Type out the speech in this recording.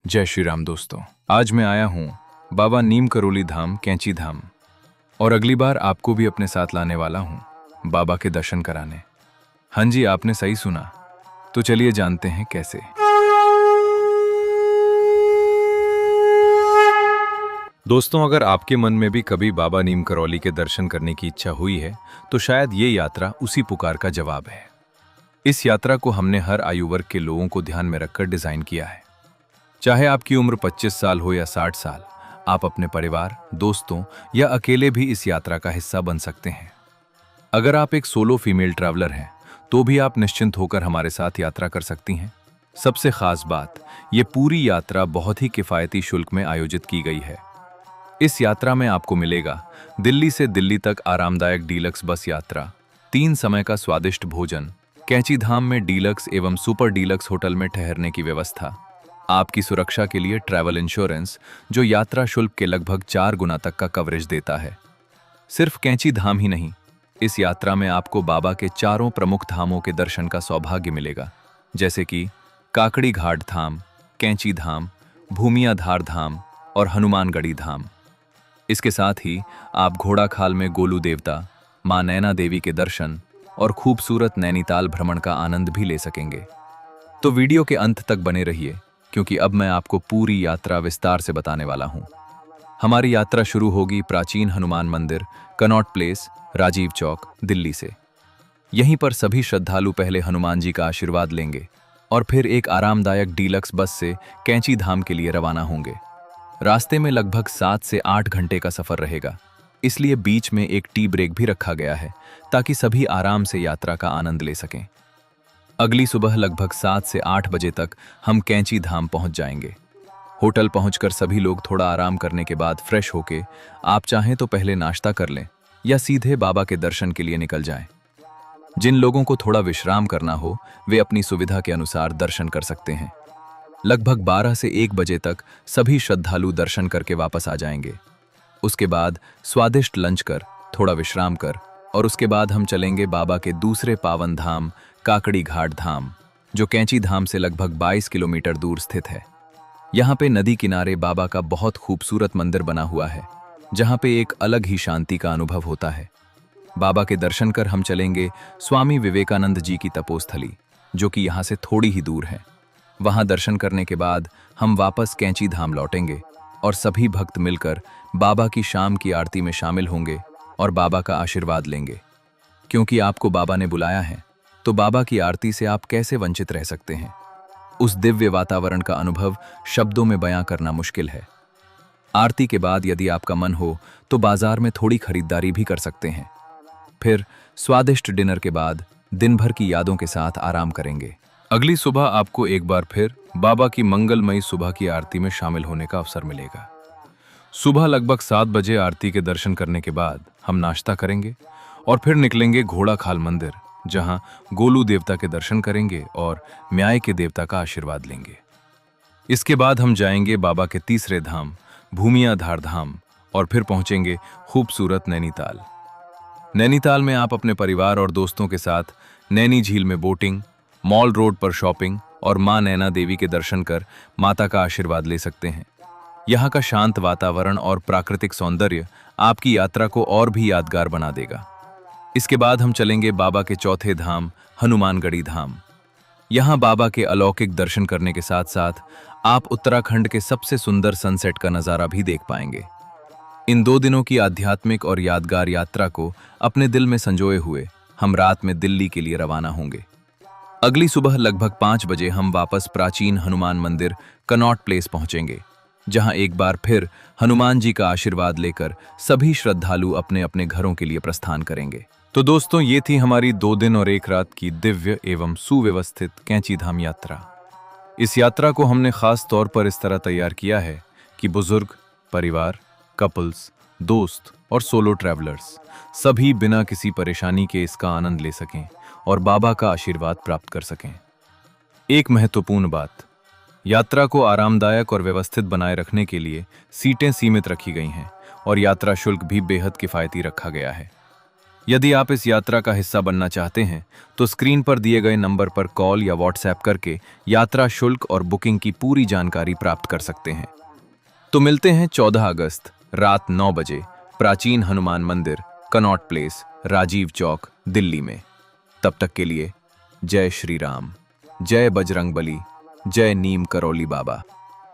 जय श्री राम दोस्तों। आज मैं आया हूँ बाबा नीम करोली धाम कैंची धाम और अगली बार आपको भी अपने साथ लाने वाला हूँ बाबा के दर्शन कराने। हाँ जी, आपने सही सुना। तो चलिए जानते हैं कैसे। दोस्तों, अगर आपके मन में भी कभी बाबा नीम करौली के दर्शन करने की इच्छा हुई है तो शायद ये यात्रा उसी पुकार का जवाब है। इस यात्रा को हमने हर आयु वर्ग के लोगों को ध्यान में रखकर डिजाइन किया है। चाहे आपकी उम्र 25 साल हो या 60 साल, आप अपने परिवार, दोस्तों या अकेले भी इस यात्रा का हिस्सा बन सकते हैं। अगर आप एक सोलो फीमेल ट्रैवलर हैं तो भी आप निश्चिंत होकर हमारे साथ यात्रा कर सकती हैं। सबसे खास बात, ये पूरी यात्रा बहुत ही किफ़ायती शुल्क में आयोजित की गई है। इस यात्रा में आपको मिलेगा दिल्ली से दिल्ली तक आरामदायक डीलक्स बस यात्रा, 3 समय का स्वादिष्ट भोजन, कैंची धाम में डीलक्स एवं सुपर डीलक्स होटल में ठहरने की व्यवस्था, आपकी सुरक्षा के लिए ट्रैवल इंश्योरेंस जो यात्रा शुल्क के लगभग 4 गुना तक का कवरेज देता है। सिर्फ कैंची धाम ही नहीं, इस यात्रा में आपको बाबा के 4 प्रमुख धामों के दर्शन का सौभाग्य मिलेगा, जैसे कि काकड़ी घाट धाम, कैंची धाम, भूमिया धार धाम और हनुमानगढ़ी धाम। इसके साथ ही आप घोड़ाखाल में गोलू देवता, मां नैना देवी के दर्शन और खूबसूरत नैनीताल भ्रमण का आनंद भी ले सकेंगे। तो वीडियो के अंत तक बने रहिए, क्योंकि अब मैं आपको पूरी यात्रा विस्तार से बताने वाला हूं। हमारी यात्रा शुरू होगी प्राचीन हनुमान मंदिर, कनॉट प्लेस, राजीव चौक, दिल्ली से। यहीं पर सभी श्रद्धालु पहले हनुमान जी का आशीर्वाद लेंगे और फिर एक आरामदायक डीलक्स बस से कैंची धाम के लिए रवाना होंगे। रास्ते में लगभग 7 से 8 घंटे का सफर रहेगा, इसलिए बीच में एक टी ब्रेक भी रखा गया है ताकि सभी आराम से यात्रा का आनंद ले सकें। अगली सुबह लगभग 7 से 8 बजे तक हम कैंची धाम पहुंच जाएंगे। होटल पहुंचकर सभी लोग थोड़ा आराम करने के बाद फ्रेश होके आप चाहें तो पहले नाश्ता कर लें या सीधे बाबा के दर्शन के लिए निकल जाएं। जिन लोगों को थोड़ा विश्राम करना हो वे अपनी सुविधा के अनुसार दर्शन कर सकते हैं। लगभग 12 से 1 बजे तक सभी श्रद्धालु दर्शन करके वापस आ जाएंगे। उसके बाद स्वादिष्ट लंच कर, थोड़ा विश्राम कर और उसके बाद हम चलेंगे बाबा के दूसरे पावन धाम काकड़ी घाट धाम, जो कैंची धाम से लगभग 22 किलोमीटर दूर स्थित है। यहाँ पे नदी किनारे बाबा का बहुत खूबसूरत मंदिर बना हुआ है, जहाँ पे एक अलग ही शांति का अनुभव होता है। बाबा के दर्शन कर हम चलेंगे स्वामी विवेकानंद जी की तपोस्थली, जो कि यहाँ से थोड़ी ही दूर है। वहाँ दर्शन करने के बाद हम वापस कैंची धाम लौटेंगे और सभी भक्त मिलकर बाबा की शाम की आरती में शामिल होंगे और बाबा का आशीर्वाद लेंगे। क्योंकि आपको बाबा ने बुलाया है, तो बाबा की आरती से आप कैसे वंचित रह सकते हैं। उस दिव्य वातावरण का अनुभव शब्दों में बयां करना मुश्किल है। आरती के बाद यदि आपका मन हो तो बाजार में थोड़ी खरीदारी भी कर सकते हैं। फिर स्वादिष्ट डिनर के बाद दिन भर की यादों के साथ आराम करेंगे। अगली सुबह आपको एक बार फिर बाबा की मंगलमयी सुबह की आरती में शामिल होने का अवसर मिलेगा। सुबह लगभग 7 बजे आरती के दर्शन करने के बाद हम नाश्ता करेंगे और फिर निकलेंगे घोड़ाखाल मंदिर, जहां गोलू देवता के दर्शन करेंगे और म्याय के देवता का आशीर्वाद लेंगे। इसके बाद हम जाएंगे बाबा के तीसरे धाम भूमिया धार धाम और फिर पहुंचेंगे खूबसूरत नैनीताल। नैनीताल में आप अपने परिवार और दोस्तों के साथ नैनी झील में बोटिंग, मॉल रोड पर शॉपिंग और मां नैना देवी के दर्शन कर माता का आशीर्वाद ले सकते हैं। यहाँ का शांत वातावरण और प्राकृतिक सौंदर्य आपकी यात्रा को और भी यादगार बना देगा। इसके बाद हम चलेंगे बाबा के चौथे धाम हनुमानगढ़ी धाम। यहाँ बाबा के अलौकिक दर्शन करने के साथ साथ आप उत्तराखंड के सबसे सुंदर सनसेट का नज़ारा भी देख पाएंगे। इन 2 दिनों की आध्यात्मिक और यादगार यात्रा को अपने दिल में संजोए हुए हम रात में दिल्ली के लिए रवाना होंगे। अगली सुबह लगभग 5 बजे हम वापस प्राचीन हनुमान मंदिर कनॉट प्लेस पहुंचेंगे, जहां एक बार फिर हनुमान जी का आशीर्वाद लेकर सभी श्रद्धालु अपने अपने घरों के लिए प्रस्थान करेंगे। तो दोस्तों, ये थी हमारी 2 दिन और 1 रात की दिव्य एवं सुव्यवस्थित कैंची धाम यात्रा। इस यात्रा को हमने खास तौर पर इस तरह तैयार किया है कि बुजुर्ग, परिवार, कपल्स, दोस्त और सोलो ट्रैवलर्स सभी बिना किसी परेशानी के इसका आनंद ले सकें और बाबा का आशीर्वाद प्राप्त कर सकें। एक महत्वपूर्ण बात, यात्रा को आरामदायक और व्यवस्थित बनाए रखने के लिए सीटें सीमित रखी गई हैं और यात्रा शुल्क भी बेहद किफ़ायती रखा गया है। यदि आप इस यात्रा का हिस्सा बनना चाहते हैं तो स्क्रीन पर दिए गए नंबर पर कॉल या व्हाट्सएप करके यात्रा शुल्क और बुकिंग की पूरी जानकारी प्राप्त कर सकते हैं। तो मिलते हैं 14 अगस्त रात 9 बजे प्राचीन हनुमान मंदिर, कनॉट प्लेस, राजीव चौक, दिल्ली में। तब तक के लिए जय श्री राम, जय बजरंगबली, जय नीम करौली बाबा।